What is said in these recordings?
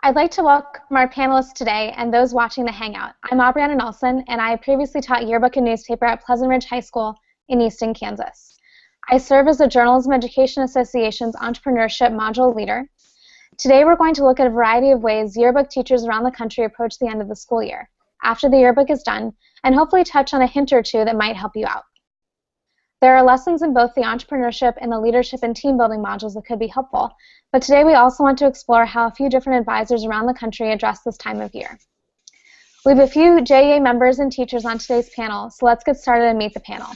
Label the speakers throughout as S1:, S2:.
S1: I'd like to welcome our panelists today and those watching the Hangout. I'm Aubriana Nelson, and I previously taught yearbook and newspaper at Pleasant Ridge High School in Easton, Kansas. I serve as the Journalism Education Association's Entrepreneurship Module Leader. Today we're going to look at a variety of ways yearbook teachers around the country approach the end of the school year, after the yearbook is done, and hopefully touch on a hint or two that might help you out. There are lessons in both the entrepreneurship and the leadership and team building modules that could be helpful, but today we also want to explore how a few different advisors around the country address this time of year. We have a few JEA members and teachers on today's panel, so let's get started and meet the panel.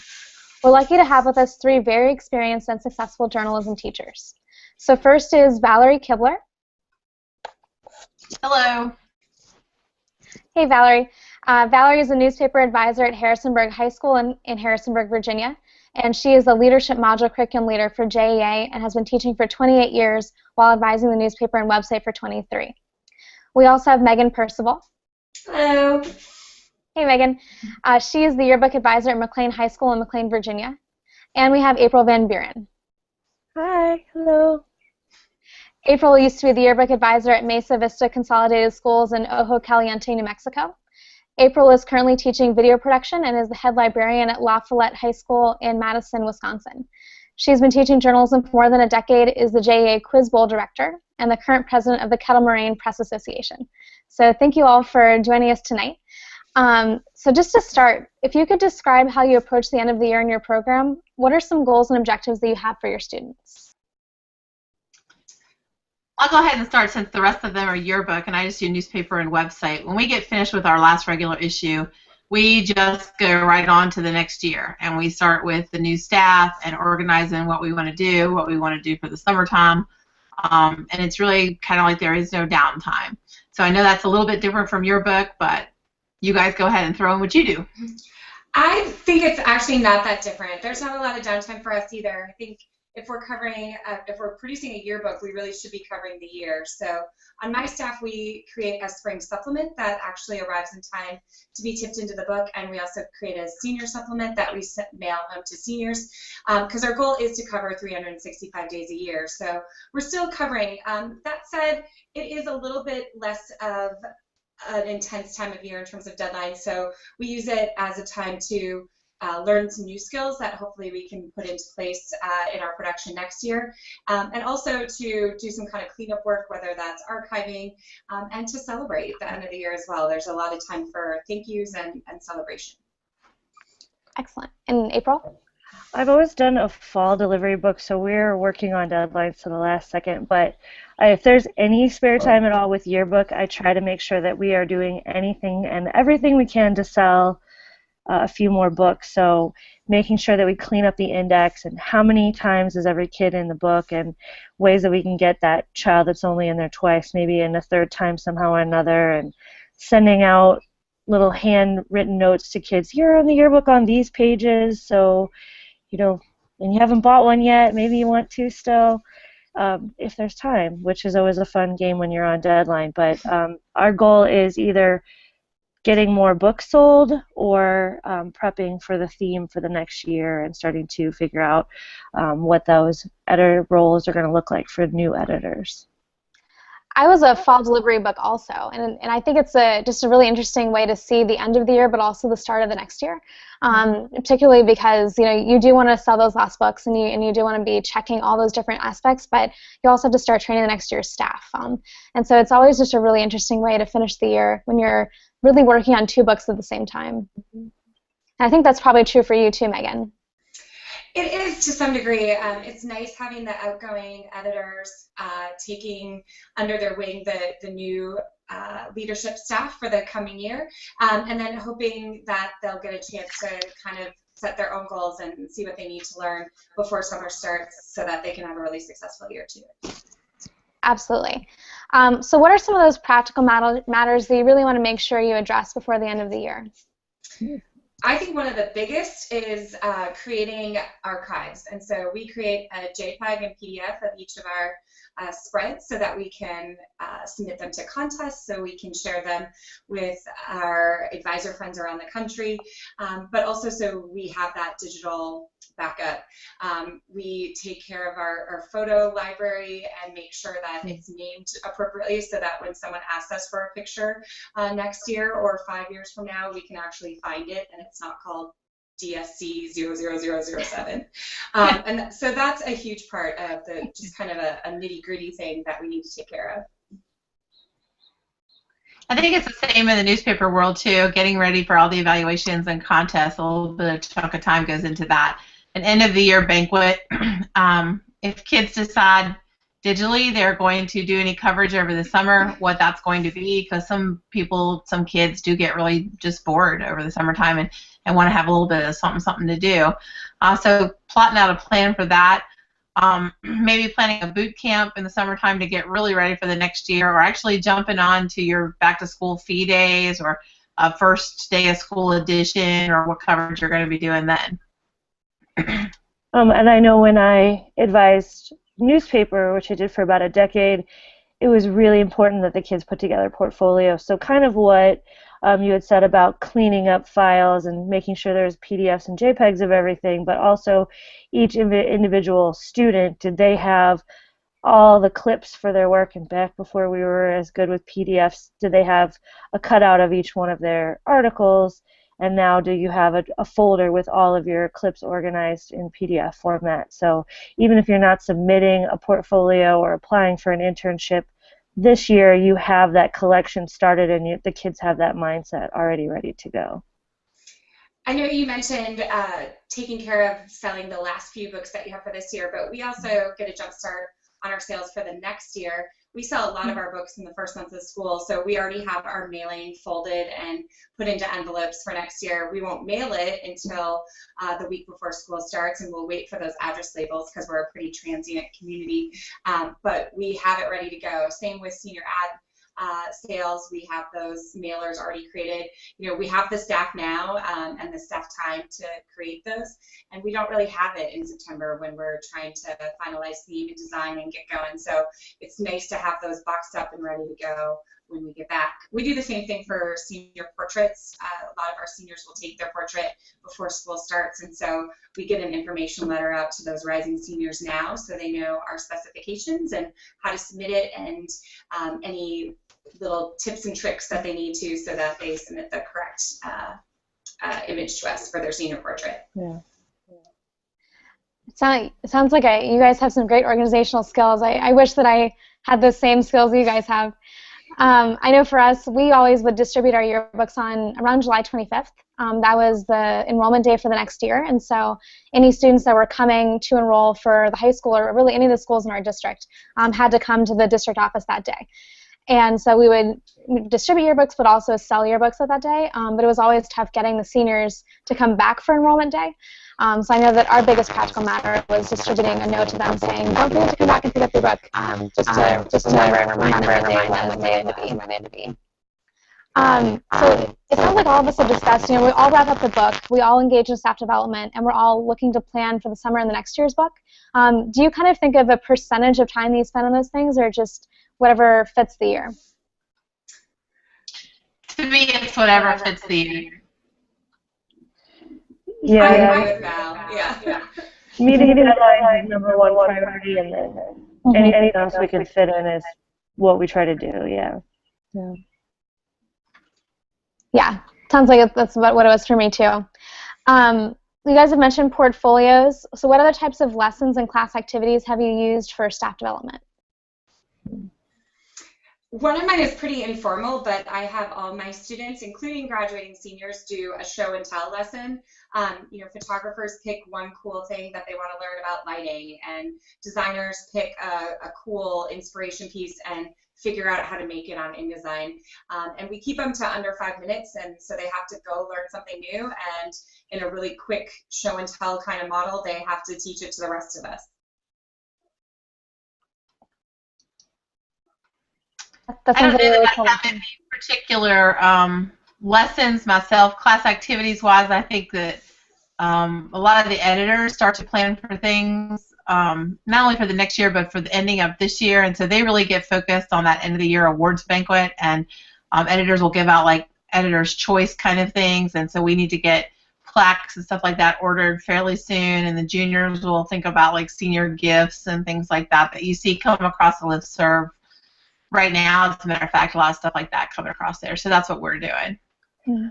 S1: We're lucky to have with us three very experienced and successful journalism teachers. So first is Valerie Kibler.
S2: Hello.
S1: Hey, Valerie. Valerie is a newspaper advisor at Harrisonburg High School in Harrisonburg, Virginia. And she is the Leadership Module Curriculum Leader for JEA and has been teaching for 28 years while advising the newspaper and website for 23. We also have Megan Percival.
S3: Hello.
S1: Hey, Megan. She is the Yearbook Advisor at McLean High School in McLean, Virginia. And we have April Van Buren.
S4: Hi. Hello.
S1: April used to be the Yearbook Advisor at Mesa Vista Consolidated Schools in Ojo Caliente, New Mexico. April is currently teaching video production and is the head librarian at La Follette High School in Madison, Wisconsin. She's been teaching journalism for more than a decade, is the JEA Quiz Bowl Director, and the current president of the Kettle Moraine Press Association. So thank you all for joining us tonight. So just to start, if you could describe how you approach the end of the year in your program, what are some goals and objectives that you have for your students?
S2: I'll go ahead and start since the rest of them are yearbook and I just do newspaper and website. When we get finished with our last regular issue, we just go right on to the next year. And we start with the new staff and organizing what we want to do for the summertime. And it's really kind of like there is no downtime. So I know that's a little bit different from yearbook, but you guys go ahead and throw in what you do.
S3: I think it's actually not that different. There's not a lot of downtime for us either. I think if we're producing a yearbook, we really should be covering the year. So on my staff, we create a spring supplement that actually arrives in time to be tipped into the book, and we also create a senior supplement that we mail home to seniors, because our goal is to cover 365 days a year. So we're still covering. That said, it is a little bit less of an intense time of year in terms of deadlines, so we use it as a time to learn some new skills that hopefully we can put into place in our production next year, and also to do some kind of cleanup work, whether that's archiving, and to celebrate the end of the year as well. There's a lot of time for thank yous and celebration.
S1: Excellent. And April?
S4: I've always done a fall delivery book, so we're working on deadlines to the last second, but if there's any spare time at all with yearbook, I try to make sure that we are doing anything and everything we can to sell a few more books. So making sure that we clean up the index and how many times is every kid in the book, and ways that we can get that child that's only in there twice maybe in a third time somehow or another, and sending out little handwritten notes to kids. You're in the yearbook on these pages, so and you haven't bought one yet, maybe you want to still, if there's time, which is always a fun game when you're on deadline. But our goal is either getting more books sold or prepping for the theme for the next year and starting to figure out what those editor roles are going to look like for new editors.
S1: I was a fall delivery book also, and I think it's just a really interesting way to see the end of the year, but also the start of the next year, particularly because you do want to sell those last books, and you do want to be checking all those different aspects, but you also have to start training the next year's staff, and so it's always just a really interesting way to finish the year when you're really working on two books at the same time. And I think that's probably true for you too, Megan.
S3: It is to some degree. It's nice having the outgoing editors taking under their wing the new leadership staff for the coming year, and then hoping that they'll get a chance to kind of set their own goals and see what they need to learn before summer starts so that they can have a really successful year too.
S1: Absolutely. So what are some of those practical matters that you really want to make sure you address before the end of the year?
S3: I think one of the biggest is creating archives, and so we create a JPEG and PDF of each of our spreads so that we can submit them to contests, so we can share them with our advisor friends around the country, but also so we have that digital backup. We take care of our photo library and make sure that it's named appropriately so that when someone asks us for a picture next year or 5 years from now, we can actually find it and it's not called DSC 00007. And so that's a huge part of the just kind of a nitty-gritty thing that we need to take care of.
S2: I think it's the same in the newspaper world too, getting ready for all the evaluations and contests. A little bit of chunk of time goes into that. An end of the year banquet, if kids decide digitally they're going to do any coverage over the summer, what that's going to be, because some kids do get really just bored over the summertime and want to have a little bit of something to do. So plotting out a plan for that. Maybe planning a boot camp in the summertime to get really ready for the next year, or actually jumping on to your back-to-school fee days or a first day of school edition, or what coverage you're going to be doing then.
S4: And I know when I advised newspaper, which I did for about a decade, it was really important that the kids put together a portfolio. So kind of what you had said about cleaning up files and making sure there's PDFs and JPEGs of everything, but also each individual student, did they have all the clips for their work? And back before we were as good with PDFs, did they have a cutout of each one of their articles? And now do you have a folder with all of your clips organized in PDF format? So even if you're not submitting a portfolio or applying for an internship this year, you have that collection started and the kids have that mindset already ready to go.
S3: I know you mentioned taking care of selling the last few books that you have for this year, but we also get a jump start on our sales for the next year. We sell a lot of our books in the first month of school, so we already have our mailing folded and put into envelopes for next year. We won't mail it until the week before school starts, and we'll wait for those address labels because we're a pretty transient community, but we have it ready to go. Same with senior ad sales, we have those mailers already created. You know, we have the staff now and the staff time to create those, and we don't really have it in September when we're trying to finalize theme and design and get going. So it's nice to have those boxed up and ready to go when we get back. We do the same thing for senior portraits. A lot of our seniors will take their portrait before school starts, and so we get an information letter out to those rising seniors now so they know our specifications and how to submit it, and any little tips and tricks that they need to so that they submit the correct image to us for their senior portrait.
S4: Yeah.
S1: It sounds like you guys have some great organizational skills. I wish that I had the same skills you guys have. I know for us, we always would distribute our yearbooks on around July 25th. That was the enrollment day for the next year, and so any students that were coming to enroll for the high school, or really any of the schools in our district, had to come to the district office that day. And so we would distribute yearbooks, but also sell yearbooks at that day. But it was always tough getting the seniors to come back for enrollment day. So I know that our biggest practical matter was distributing a note to them saying, don't forget to come back and pick up your book, just to remember and remind them when they had to be. So it sounds like all of us have discussed, we all wrap up the book, we all engage in staff development, and we're all looking to plan for the summer and the next year's book. Do you kind of think of a percentage of time that you spend on those things, or just whatever fits the year?
S2: To me, it's whatever fits the year.
S4: Yeah,
S3: I agree with Val. Yeah.
S4: Meeting deadline is number one priority, and then anything else we can fit in is what we try to do. Yeah.
S1: Yeah, sounds like that's about what it was for me too. You guys have mentioned portfolios. So what other types of lessons and class activities have you used for staff development?
S3: One of mine is pretty informal, but I have all my students, including graduating seniors, do a show and tell lesson. Photographers pick one cool thing that they want to learn about lighting, and designers pick a cool inspiration piece and figure out how to make it on InDesign. And we keep them to under 5 minutes, and so they have to go learn something new, and in a really quick show and tell kind of model, they have to teach it to the rest of us.
S2: I don't know that I have any particular lessons myself, class activities wise. I think that a lot of the editors start to plan for things not only for the next year, but for the ending of this year. And so they really get focused on that end of the year awards banquet, and editors will give out like editor's choice kind of things. And so we need to get plaques and stuff like that ordered fairly soon. And the juniors will think about like senior gifts and things like that that you see come across the listserv right now. As a matter of fact, a lot of stuff like that coming across there. So that's what we're doing.
S4: Yeah.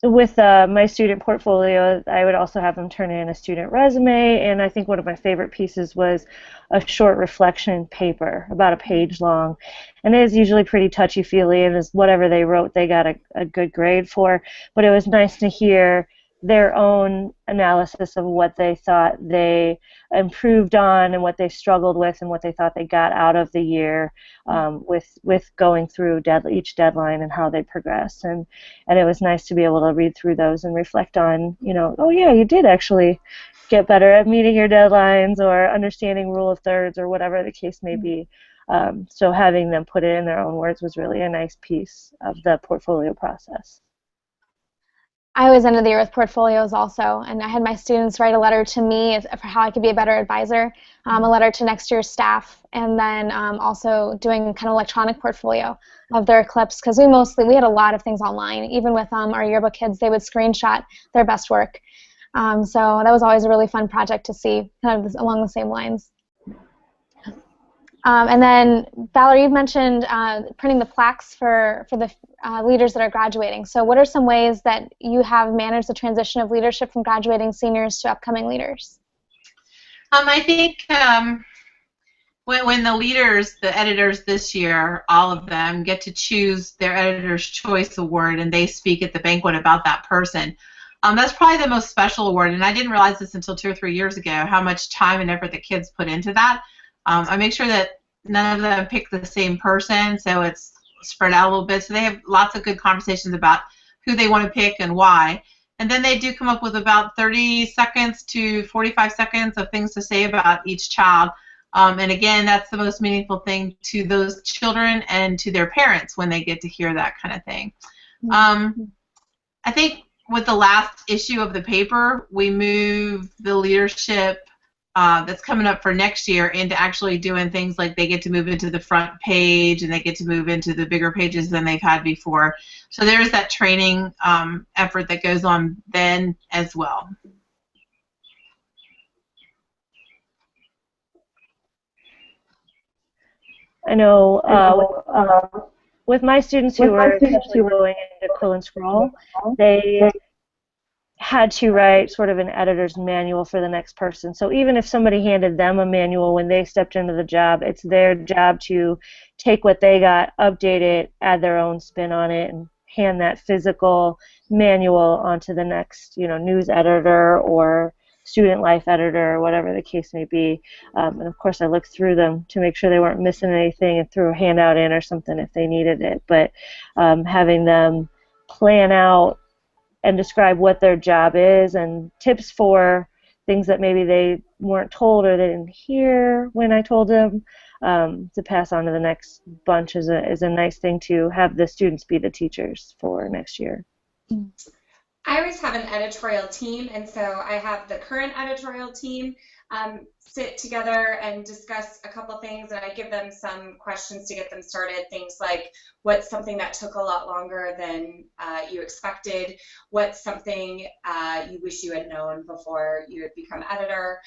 S4: With my student portfolio, I would also have them turn in a student resume, and I think one of my favorite pieces was a short reflection paper, about a page long, and it is usually pretty touchy-feely, and is whatever they wrote they got a good grade for, but it was nice to hear their own analysis of what they thought they improved on and what they struggled with and what they thought they got out of the year with going through each deadline and how they progressed. And it was nice to be able to read through those and reflect on, you know, oh yeah, you did actually get better at meeting your deadlines or understanding rule of thirds or whatever the case may be. So having them put it in their own words was really a nice piece of the portfolio process.
S1: I always ended the year with portfolios also, and I had my students write a letter to me for how I could be a better advisor, a letter to next year's staff, and then also doing kind of electronic portfolio of their clips, because we had a lot of things online. Even with our yearbook kids, they would screenshot their best work. So that was always a really fun project to see, kind of along the same lines. And then, Valerie, you've mentioned printing the plaques for the leaders that are graduating. So what are some ways that you have managed the transition of leadership from graduating seniors to upcoming leaders?
S2: I think when the leaders, the editors this year, all of them get to choose their Editor's Choice Award, and they speak at the banquet about that person. That's probably the most special award, and I didn't realize this until 2 or 3 years ago, how much time and effort the kids put into that. I make sure that none of them pick the same person, so it's spread out a little bit. So they have lots of good conversations about who they want to pick and why. And then they do come up with about 30 seconds to 45 seconds of things to say about each child. And again, that's the most meaningful thing to those children and to their parents when they get to hear that kind of thing. I think with the last issue of the paper, we moved the leadership that's coming up for next year into actually doing things like they get to move into the front page and they get to move into the bigger pages than they've had before. So there's that training effort that goes on then as well.
S4: I know with my students who were essentially going into quill and scroll, they had to write sort of an editor's manual for the next person. So even if somebody handed them a manual when they stepped into the job, it's their job to take what they got, update it, add their own spin on it, and hand that physical manual onto the next, news editor or student life editor or whatever the case may be. And of course I looked through them to make sure they weren't missing anything and threw a handout in or something if they needed it. But having them plan out and describe what their job is and tips for things that maybe they weren't told or they didn't hear when I told them to pass on to the next bunch is a nice thing to have the students be the teachers for next year.
S3: I always have an editorial team, and so I have the current editorial team sit together and discuss a couple things, and I give them some questions to get them started. Things like, what's something that took a lot longer than you expected? What's something you wish you had known before you had become editor?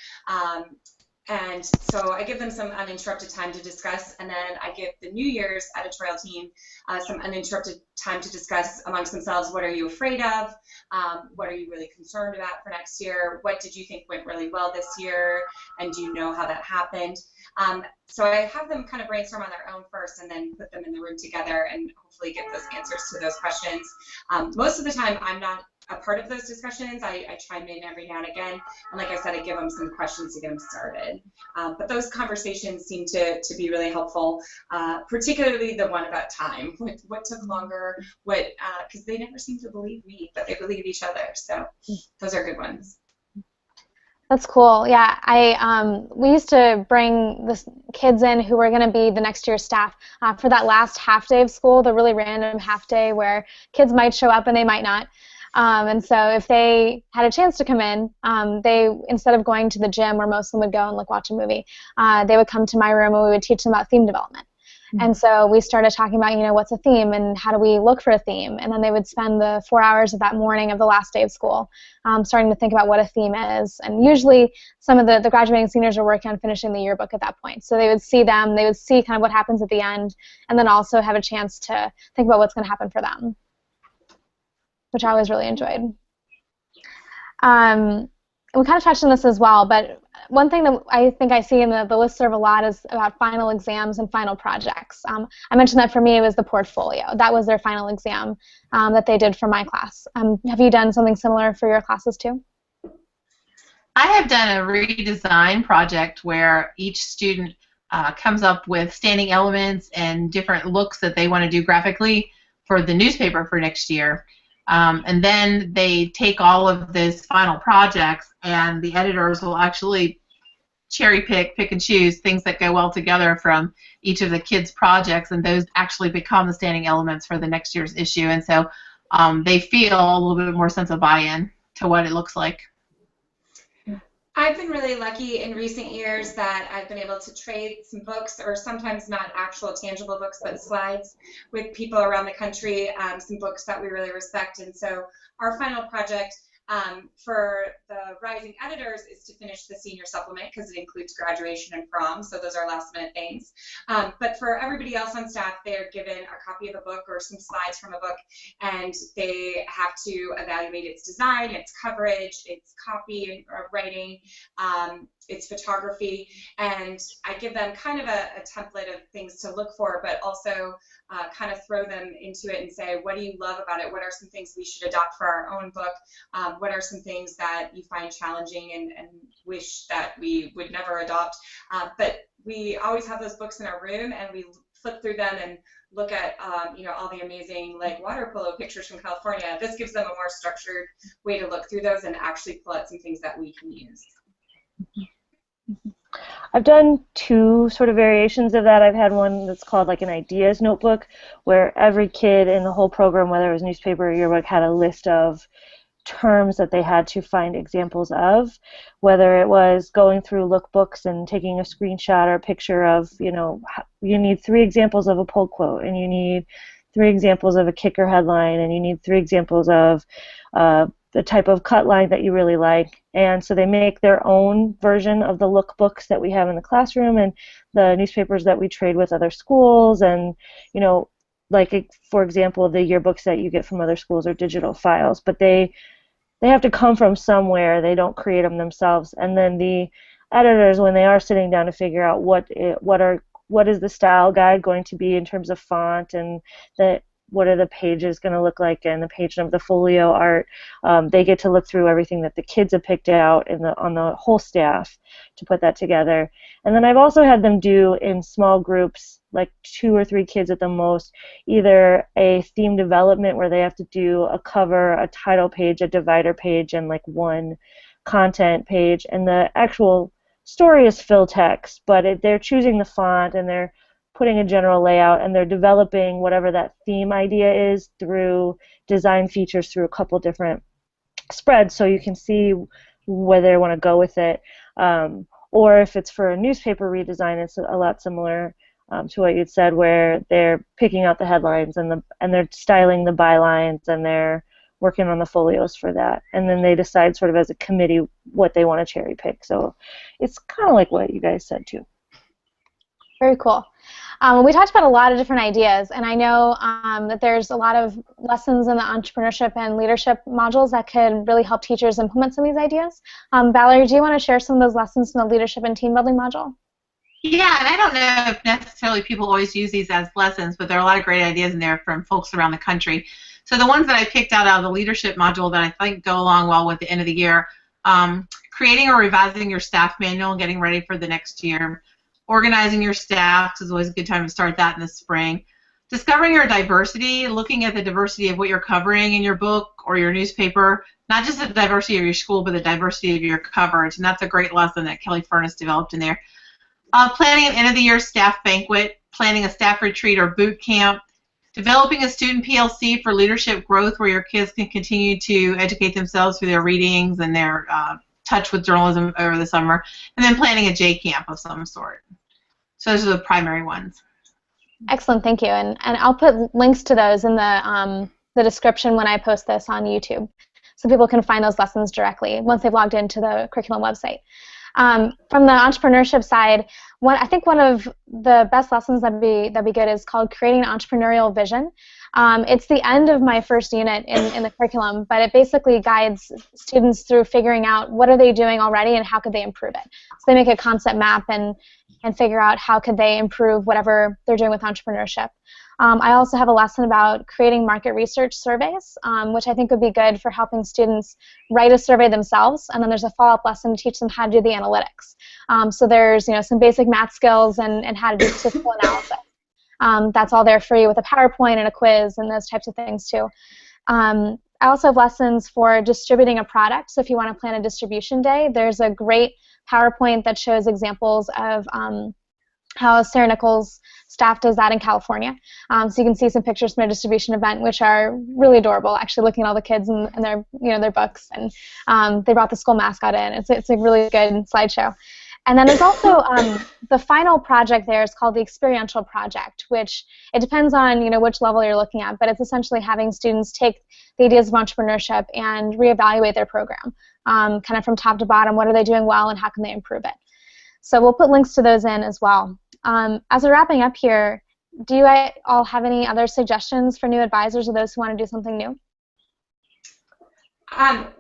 S3: And so I give them some uninterrupted time to discuss, and then I give the New Year's editorial team some uninterrupted time to discuss amongst themselves, what are you afraid of? What are you really concerned about for next year? What did you think went really well this year? And do you know how that happened? So I have them kind of brainstorm on their own first and then put them in the room together and hopefully get those answers to those questions. Most of the time I'm not a part of those discussions. I chime in every now and again, and like I said, I give them some questions to get them started. But those conversations seem to be really helpful, particularly the one about time. What took longer? Because they never seem to believe me, but they believe each other. So those are good ones.
S1: That's cool. Yeah, we used to bring the kids in who were going to be the next year's staff for that last half day of school, the really random half day where kids might show up and they might not. And so if they had a chance to come in, they, instead of going to the gym where most of them would go and like watch a movie, they would come to my room and we would teach them about theme development. And so we started talking about, you know, what's a theme and how do we look for a theme? And then they would spend the 4 hours of that morning of the last day of school starting to think about what a theme is. And usually some of the graduating seniors are working on finishing the yearbook at that point. So they would see them, they would see kind of what happens at the end, and then also have a chance to think about what's going to happen for them, which I always really enjoyed. We kind of touched on this as well, but one thing that I think I see in the listserv a lot is about final exams and final projects. I mentioned that for me it was the portfolio. That was their final exam that they did for my class. Have you done something similar for your classes too?
S2: I have done a redesign project where each student comes up with standing elements and different looks that they want to do graphically for the newspaper for next year. And then they take all of these final projects, and the editors will actually cherry pick and choose things that go well together from each of the kids' projects, and those actually become the standing elements for the next year's issue. And so they feel a little bit more sense of buy-in to what it looks like.
S3: I've been really lucky in recent years that I've been able to trade some books, or sometimes not actual tangible books, but slides, with people around the country, some books that we really respect. And so our final project for the rising editors is to finish the senior supplement, because it includes graduation and prom, so those are last minute things. But for everybody else on staff, they're given a copy of a book or some slides from a book, and they have to evaluate its design, its coverage, its copy or writing, its photography, and I give them kind of a template of things to look for, but also kind of throw them into it and say, what do you love about it? What are some things we should adopt for our own book? What are some things that you find challenging and wish that we would never adopt? But we always have those books in our room, and we flip through them and look at you know, all the amazing like water polo pictures from California. This gives them a more structured way to look through those and actually pull out some things that we can use.
S4: I've done two sort of variations of that. I've had one that's called like an ideas notebook, where every kid in the whole program, whether it was newspaper or yearbook, had a list of terms that they had to find examples of, whether it was going through lookbooks and taking a screenshot or a picture of, you know, you need 3 examples of a pull quote, and you need 3 examples of a kicker headline, and you need 3 examples of the type of cut line that you really like. And so they make their own version of the lookbooks that we have in the classroom and the newspapers that we trade with other schools. And, you know, like, for example, the yearbooks that you get from other schools are digital files, but they have to come from somewhere. They don't create them themselves. And then the editors, when they are sitting down to figure out what is the style guide going to be in terms of font, and what are the pages going to look like, and the page of the folio art, they get to look through everything that the kids have picked out on the whole staff to put that together. And then I've also had them do in small groups, like 2 or 3 kids at the most, either a theme development where they have to do a cover, a title page, a divider page, and like 1 content page, and the actual story is fill text, but they're choosing the font, and they're putting a general layout, and they're developing whatever that theme idea is through design features through a couple different spreads, so you can see where they want to go with it. Or if it's for a newspaper redesign, it's a lot similar to what you'd said, where they're picking out the headlines and they're styling the bylines, and they're working on the folios for that, and then they decide sort of as a committee what they want to cherry pick. So it's kind of like what you guys said too.
S1: Very cool. We talked about a lot of different ideas, and I know that there's a lot of lessons in the entrepreneurship and leadership modules that could really help teachers implement some of these ideas. Valerie, do you want to share some of those lessons from the leadership and team building module?
S2: Yeah, and I don't know if necessarily people always use these as lessons, but there are a lot of great ideas in there from folks around the country. So the ones that I picked out of the leadership module that I think go along well with the end of the year, creating or revising your staff manual and getting ready for the next year. Organizing your staff is always a good time to start that in the spring. Discovering your diversity, looking at the diversity of what you're covering in your book or your newspaper, not just the diversity of your school, but the diversity of your coverage, and that's a great lesson that Kelly Furness developed in there. Planning an end-of-the-year staff banquet, planning a staff retreat or boot camp, Developing a student PLC for leadership growth where your kids can continue to educate themselves through their readings and their touch with journalism over the summer. And then planning a J camp of some sort. So those are the primary ones.
S1: Excellent, thank you. And I'll put links to those in the description when I post this on YouTube, so people can find those lessons directly once they've logged into the curriculum website. From the entrepreneurship side, I think one of the best lessons that'd be good is called Creating an Entrepreneurial Vision. It's the end of my first unit in the curriculum, but it basically guides students through figuring out what are they doing already and how could they improve it. So they make a concept map and figure out how could they improve whatever they're doing with entrepreneurship. I also have a lesson about creating market research surveys, which I think would be good for helping students write a survey themselves, and then there's a follow-up lesson to teach them how to do the analytics. So there's some basic math skills and how to do statistical analysis. That's all there for you with a PowerPoint and a quiz and those types of things too. I also have lessons for distributing a product. So if you want to plan a distribution day, there's a great PowerPoint that shows examples of how Sarah Nichols' staff does that in California. So you can see some pictures from a distribution event, which are really adorable. Actually, looking at all the kids and their books, and they brought the school mascot in. It's a really good slideshow. And then there's also the final project there is called the experiential project, which it depends on which level you're looking at, but it's essentially having students take the ideas of entrepreneurship and reevaluate their program, kind of from top to bottom. What are they doing well, and how can they improve it? So we'll put links to those in as well. As we're wrapping up here, do you all have any other suggestions for new advisors or those who want to do something new?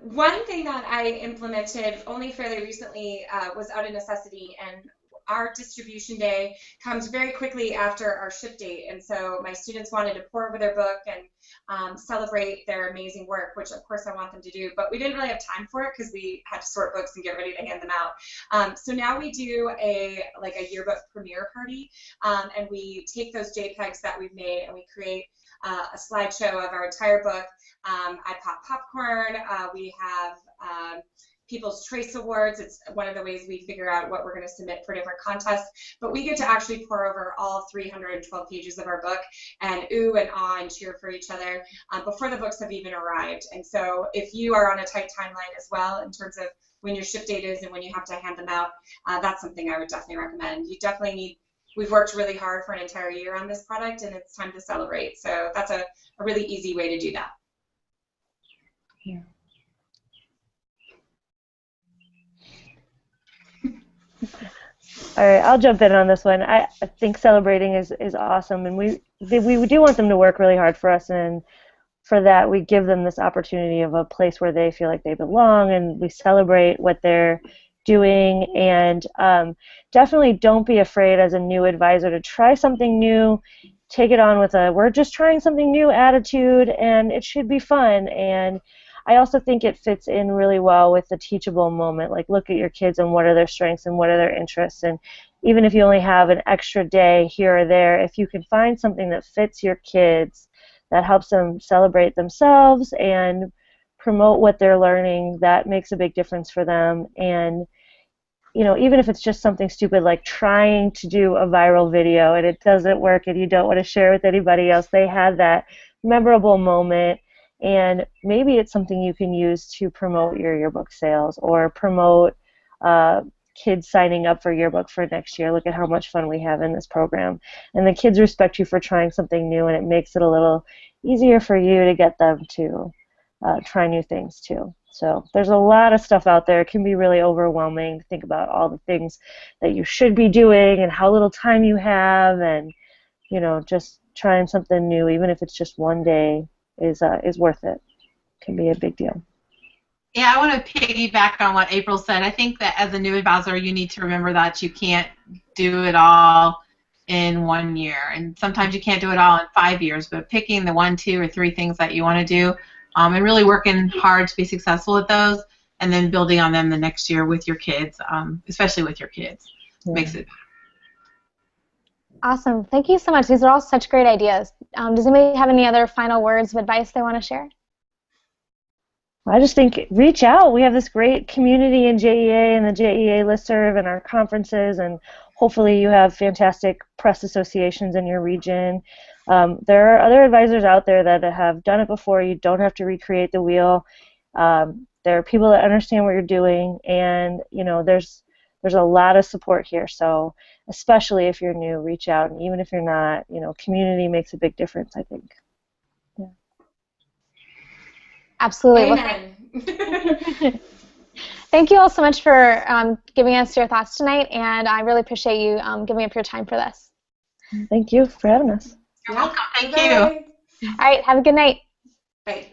S3: One thing that I implemented only fairly recently was out of necessity, and our distribution day comes very quickly after our ship date, and so my students wanted to pour over their book and celebrate their amazing work, which of course I want them to do, but we didn't really have time for it because we had to sort books and get ready to hand them out. So now we do a yearbook premiere party, and we take those JPEGs that we've made and we create a slideshow of our entire book. I pop popcorn. We have People's Choice Awards. It's one of the ways we figure out what we're going to submit for different contests. But we get to actually pour over all 312 pages of our book and ooh and ah and cheer for each other before the books have even arrived. And so if you are on a tight timeline as well in terms of when your ship date is and when you have to hand them out, that's something I would definitely recommend. You definitely need. We've worked really hard for an entire year on this product, and it's time to celebrate. So that's a really easy way to do that.
S4: Yeah. All right, I'll jump in on this one. I think celebrating is awesome, and we do want them to work really hard for us, and for that we give them this opportunity of a place where they feel like they belong, and we celebrate what they're doing. And definitely don't be afraid as a new advisor to try something new. Take it on with a we're just trying something new attitude, and it should be fun. And I also think it fits in really well with the teachable moment. Like, look at your kids and what are their strengths and what are their interests. And even if you only have an extra day here or there, if you can find something that fits your kids, that helps them celebrate themselves and promote what they're learning, that makes a big difference for them. And even if it's just something stupid like trying to do a viral video and it doesn't work and you don't want to share with anybody else, they had that memorable moment. And maybe it's something you can use to promote your yearbook sales or promote kids signing up for yearbook for next year. Look at how much fun we have in this program. And the kids respect you for trying something new, and it makes it a little easier for you to get them to try new things too. So there's a lot of stuff out there. It can be really overwhelming to think about all the things that you should be doing and how little time you have, and just trying something new, even if it's just one day, is worth it. Can be a big deal.
S2: Yeah, I want to piggyback on what April said. I think that as a new advisor, you need to remember that you can't do it all in 1 year, and sometimes you can't do it all in 5 years. But picking the 1, 2, or 3 things that you want to do, and really working hard to be successful at those, and then building on them the next year with your kids, especially with your kids, makes it.
S1: Awesome. Thank you so much. These are all such great ideas. Does anybody have any other final words of advice they want to share?
S4: I just think reach out. We have this great community in JEA and the JEA listserv and our conferences, and hopefully you have fantastic press associations in your region. There are other advisors out there that have done it before. You don't have to recreate the wheel. There are people that understand what you're doing, and there's a lot of support here. So especially if you're new, reach out, and even if you're not, community makes a big difference, I think. Yeah.
S1: Absolutely.
S3: Amen.
S1: Thank you all so much for giving us your thoughts tonight, and I really appreciate you giving up your time for this.
S4: Thank you for having us.
S2: You're welcome. Thank
S3: Bye.
S2: you.
S1: All right, have a good night.
S3: Bye.